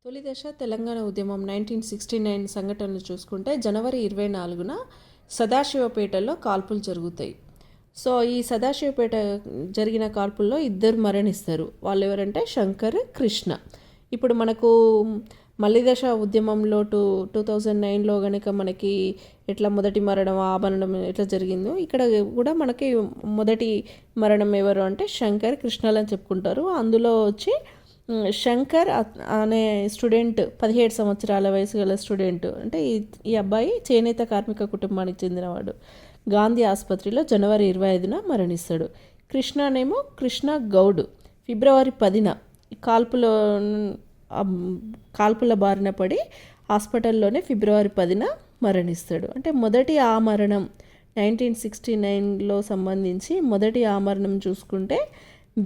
తొలి దశ తెలంగాణ ఉద్యమం 1969 సంఘటనలు చూసుకుంటే జనవరి 24న సదాశివపేటలో కాల్పులు జరుగుతాయి. సో ఈ సదాశివపేట జరిగిన కాల్పుల్లో ఇద్దరు మరణిస్తారు. వాళ్ళు ఎవరంటే శంకర్, కృష్ణ. ఇప్పుడు మనకు మలిదశ ఉద్యమంలో 2009లో కనుక మనకి ఎట్లా మొదటి మరణం ఆ మరణం ఎట్లా జరిగిందో ఇక్కడ కూడా మనకి మొదటి మరణం ఎవరు అంటే శంకర్, కృష్ణలు అని చెప్పుకుంటారు. అందులో వచ్చి శంకర్ అనే స్టూడెంట్ 17 సంవత్సరాల వయసు గల స్టూడెంట్. అంటే ఈ అబ్బాయి చేనేత కార్మిక కుటుంబానికి చెందినవాడు. గాంధీ ఆసుపత్రిలో జనవరి 25న మరణిస్తాడు. కృష్ణనేమో కృష్ణ గౌడ్ ఫిబ్రవరి 10న కాల్పుల బారిన పడి హాస్పిటల్లోనే ఫిబ్రవరి 10న మరణిస్తాడు. అంటే మొదటి ఆమరణం 1969లో సంబంధించి మొదటి ఆమరణం చూసుకుంటే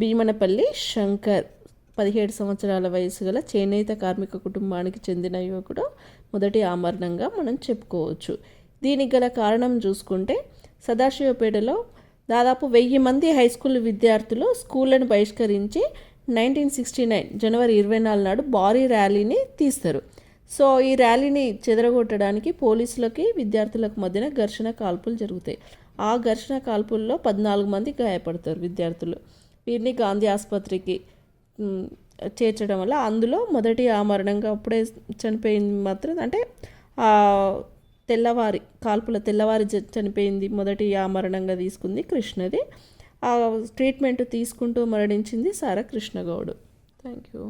భీమనపల్లి శంకర్ 17 సంవత్సరాల వయసు గల చేనేత కార్మిక కుటుంబానికి చెందిన యువకుడు మొదటి ఆమరణంగా మనం చెప్పుకోవచ్చు. దీనికి గల కారణం చూసుకుంటే సదాశివపేటలో దాదాపు 1000 మంది హై స్కూల్ విద్యార్థులు స్కూళ్ళను బహిష్కరించి 1969 జనవరి 24 నాడు భారీ ర్యాలీని తీస్తారు. సో ఈ ర్యాలీని చెదరగొట్టడానికి పోలీసులకి విద్యార్థులకు మధ్యన ఘర్షణ కాల్పులు జరుగుతాయి. ఆ ఘర్షణ కాల్పుల్లో 14 మంది గాయపడతారు విద్యార్థులు. వీరిని గాంధీ ఆసుపత్రికి చేర్చడం వల్ల అందులో మొదటి ఆమరణంగా అప్పుడే చనిపోయింది మాత్రం అంటే కాల్పుల తెల్లవారి చనిపోయింది. మొదటి ఆమరణంగా తీసుకుంది కృష్ణది. ఆ ట్రీట్మెంట్ తీసుకుంటూ మరణించింది సారా కృష్ణగౌడ్. Thank you.